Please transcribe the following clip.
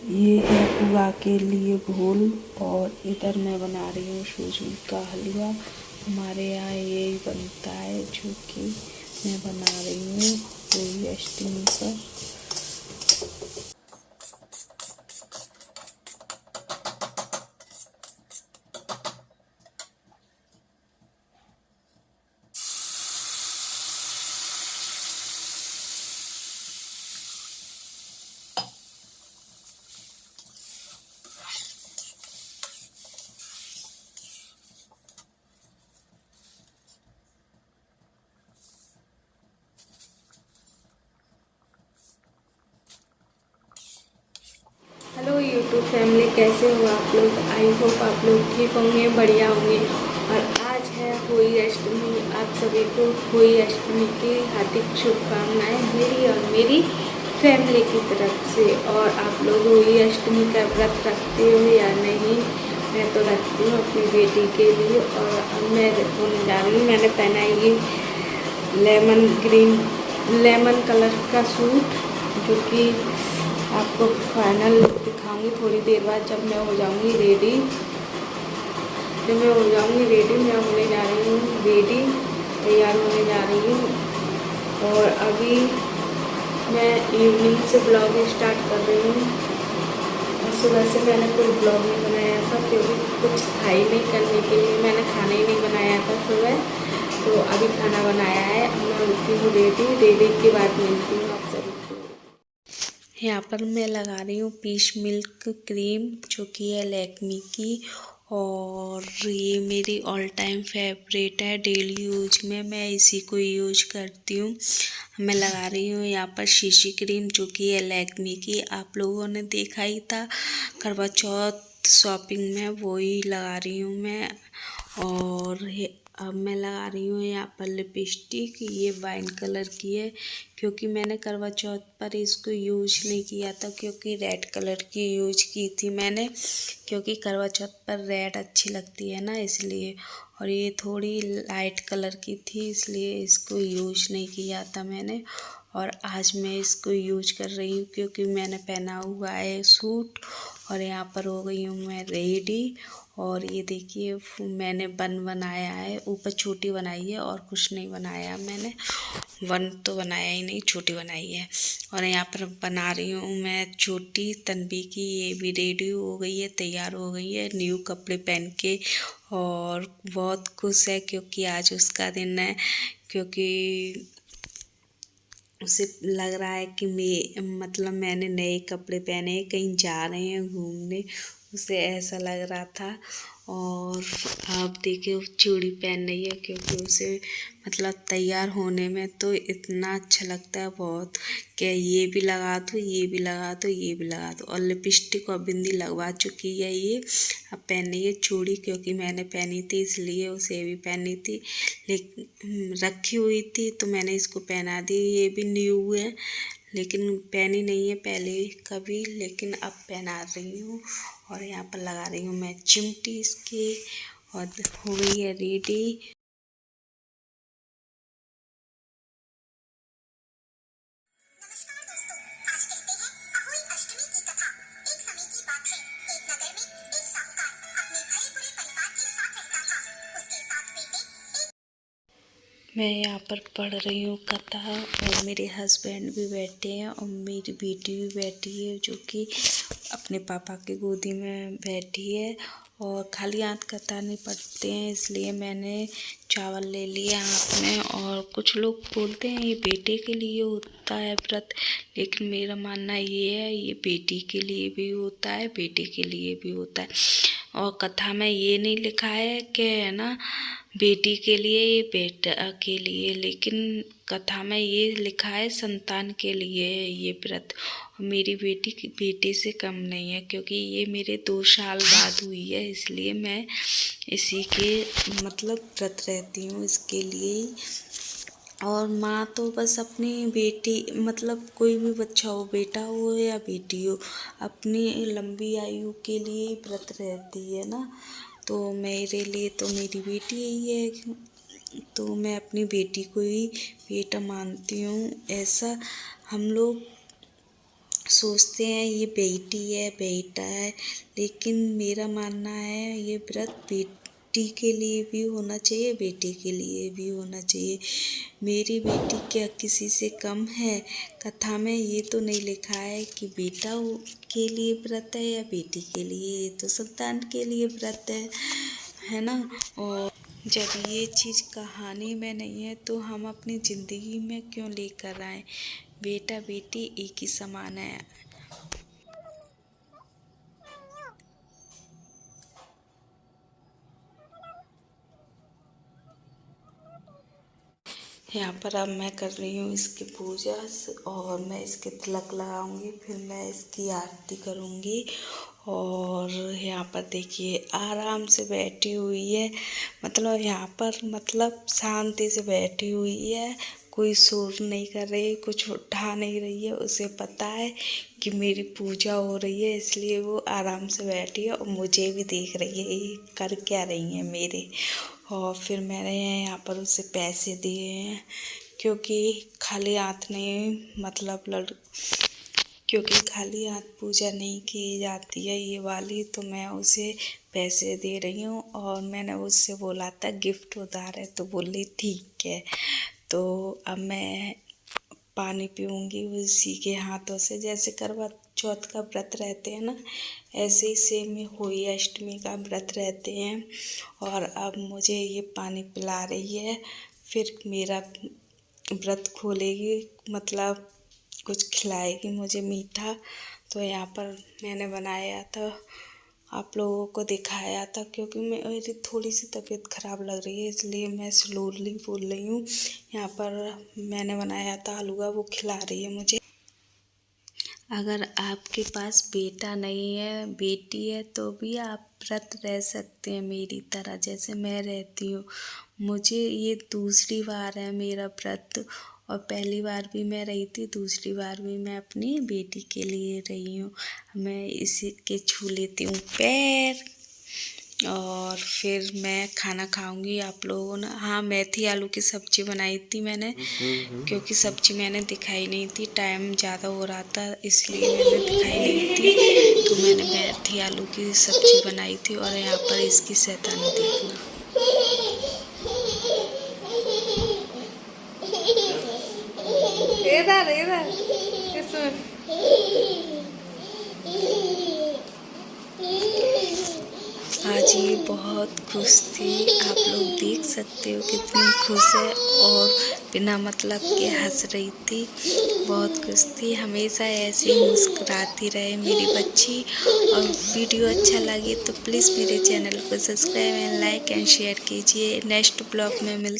ये है पुआ के लिए घोल और इधर मैं बना रही हूँ सूजी का हलवा। हमारे यहाँ यही बनता है जो कि मैं बना रही हूँ होली अष्टमी पर। हेलो यूट्यूब फैमिली, कैसे हो आप लोग? आई होप आप लोग ठीक होंगे, बढ़िया होंगे। और आज है होली अष्टमी। आप सभी को होली अष्टमी की हार्दिक शुभकामनाएं मेरी और मेरी फैमिली की तरफ से। और आप लोग होली अष्टमी का व्रत रखते हो या नहीं? मैं तो रखती हूँ अपनी बेटी के लिए। और अब मैं होने जा रही हूँ, मैंने पहना ये लेमन कलर का सूट, जो कि आपको फाइनल दिखाऊंगी थोड़ी देर बाद जब मैं हो जाऊंगी रेडी। मैं होने जा रही हूँ रेडी, तैयार होने जा रही हूँ। और अभी मैं इवनिंग से ब्लॉग स्टार्ट कर रही हूँ। और सुबह से मैंने कोई ब्लॉग नहीं बनाया था क्योंकि कुछ था ही नहीं करने के लिए। मैंने खाना ही नहीं बनाया था सुबह, तो अभी खाना बनाया है। मैं होती हूँ रेडी के बाद मिलती हूँ आप सभी को। यहाँ पर मैं लगा रही हूँ पीच मिल्क क्रीम, जो कि है लैक्मी की। और ये मेरी ऑल टाइम फेवरेट है, डेली यूज में मैं इसी को यूज करती हूँ। मैं लगा रही हूँ यहाँ पर शीशी क्रीम, जो कि है लैक्मी की। आप लोगों ने देखा ही था करवा चौथ शॉपिंग में, वो ही लगा रही हूँ मैं। और अब मैं लगा रही हूँ यहाँ पर लिपस्टिक, ये वाइन कलर की है, क्योंकि मैंने करवा चौथ पर इसको यूज नहीं किया था, क्योंकि रेड कलर की यूज की थी मैंने, क्योंकि करवा चौथ पर रेड अच्छी लगती है ना, इसलिए। और ये थोड़ी लाइट कलर की थी, इसलिए इसको यूज नहीं किया था मैंने। और आज मैं इसको यूज कर रही हूँ क्योंकि मैंने पहना हुआ है सूट। और यहाँ पर हो गई हूँ मैं रेडी। और ये देखिए मैंने बन बनाया है, ऊपर छोटी बनाई है और कुछ नहीं बनाया मैंने। वन तो बनाया ही नहीं, छोटी बनाई है। और यहाँ पर बना रही हूँ मैं छोटी तन्वी की। ये भी रेडी हो गई है, तैयार हो गई है न्यू कपड़े पहन के। और बहुत खुश है क्योंकि आज उसका दिन है, क्योंकि उसे लग रहा है कि मैंने नए कपड़े पहने, कहीं जा रहे हैं घूमने, उसे ऐसा लग रहा था। और आप देखिए चूड़ी पहन रही है, क्योंकि उसे तैयार होने में तो इतना अच्छा लगता है बहुत, कि ये भी लगा दो, ये भी लगा दो, ये भी लगा दो। और लिपस्टिक और बिंदी लगवा चुकी है ये। अब पहन रही है चूड़ी, क्योंकि मैंने पहनी थी इसलिए उसे भी पहनी थी, लेकिन रखी हुई थी तो मैंने इसको पहना दी। ये भी न्यू है, लेकिन पहनी नहीं है पहले कभी, लेकिन अब पहना रही हूँ। और यहाँ पर लगा रही हूँ मैं चिमटी इसकी, और हो गई है रेडी। मैं यहाँ पर पढ़ रही हूँ कथा, और मेरे हस्बैंड भी बैठे हैं और मेरी बेटी भी बैठी है, जो कि अपने पापा की गोदी में बैठी है। और खाली हाथ कथा नहीं पढ़ते हैं, इसलिए मैंने चावल ले लिया हाथ में। और कुछ लोग बोलते हैं ये बेटे के लिए होता है व्रत, लेकिन मेरा मानना ये है ये बेटी के लिए भी होता है, बेटे के लिए भी होता है। और कथा में ये नहीं लिखा है कि है ना बेटी के लिए बेटा के लिए, लेकिन कथा में ये लिखा है संतान के लिए है ये व्रत। और मेरी बेटी से कम नहीं है, क्योंकि ये मेरे 2 साल बाद हुई है, इसलिए मैं इसी के व्रत रहती हूँ इसके लिए। और माँ तो बस अपनी बेटी कोई भी बच्चा हो, बेटा हो या बेटी हो, अपनी लंबी आयु के लिए व्रत रहती है ना। तो मेरे लिए तो मेरी बेटी ही है, तो मैं अपनी बेटी को ही बेटा मानती हूँ। ऐसा हम लोग सोचते हैं ये बेटी है बेटा है, लेकिन मेरा मानना है ये व्रत बेटी के लिए भी होना चाहिए, बेटे के लिए भी होना चाहिए। मेरी बेटी क्या किसी से कम है? कथा में ये तो नहीं लिखा है कि बेटा के लिए व्रत है या बेटी के लिए, ये तो संतान के लिए व्रत है ना। और जब ये चीज़ कहानी में नहीं है तो हम अपनी ज़िंदगी में क्यों लेकर आए? बेटा बेटी एक ही समान है। यहाँ पर अब मैं कर रही हूँ इसकी पूजा और मैं इसके तिलक लगाऊंगी, फिर मैं इसकी आरती करूँगी। और यहाँ पर देखिए आराम से बैठी हुई है, मतलब यहाँ पर मतलब शांति से बैठी हुई है, कोई शोर नहीं कर रही, कुछ उठा नहीं रही है। उसे पता है कि मेरी पूजा हो रही है, इसलिए वो आराम से बैठी है और मुझे भी देख रही है ये कर क्या रही है मेरे। और फिर मैंने यहाँ पर उसे पैसे दिए हैं, क्योंकि खाली हाथ नहीं, मतलब क्योंकि खाली हाथ पूजा नहीं की जाती है ये वाली, तो मैं उसे पैसे दे रही हूँ। और मैंने उससे बोला था गिफ्ट उधार है, तो बोली ठीक है। तो अब मैं पानी पीऊँगी उसी के हाथों से, जैसे करवा चौथ का व्रत रहते हैं ना, ऐसे ही सेम होली अष्टमी का व्रत रहते हैं। और अब मुझे ये पानी पिला रही है, फिर मेरा व्रत खोलेगी, मतलब कुछ खिलाएगी मुझे मीठा। तो यहाँ पर मैंने बनाया था, आप लोगों को दिखाया था, क्योंकि मेरी थोड़ी सी तबीयत ख़राब लग रही है, इसलिए मैं स्लोली बोल रही हूँ। यहाँ पर मैंने बनाया था हलवा, वो खिला रही है मुझे। अगर आपके पास बेटा नहीं है बेटी है तो भी आप व्रत रह सकते हैं मेरी तरह, जैसे मैं रहती हूँ। मुझे ये दूसरी बार है मेरा व्रत, और पहली बार भी मैं रही थी, दूसरी बार भी मैं अपनी बेटी के लिए रही हूँ। मैं इसी के छू लेती हूँ पैर और फिर मैं खाना खाऊंगी। आप लोगों ने, हाँ, मेथी आलू की सब्ज़ी बनाई थी मैंने, क्योंकि सब्ज़ी मैंने दिखाई नहीं थी, टाइम ज़्यादा हो रहा था इसलिए मैंने दिखाई नहीं थी। तो मैंने मेथी आलू की सब्ज़ी बनाई थी। और यहाँ पर इसकी शैतानी देखना। इधर इधर इसमें आज ये बहुत खुश थी, आप लोग देख सकते हो कितनी खुश है, और बिना मतलब के हंस रही थी, बहुत खुश थी। हमेशा ऐसे ही मुस्कुराती रहे मेरी बच्ची। और वीडियो अच्छा लगे तो प्लीज़ मेरे चैनल को subscribe and like and share कीजिए। नेक्स्ट ब्लॉग में मिलते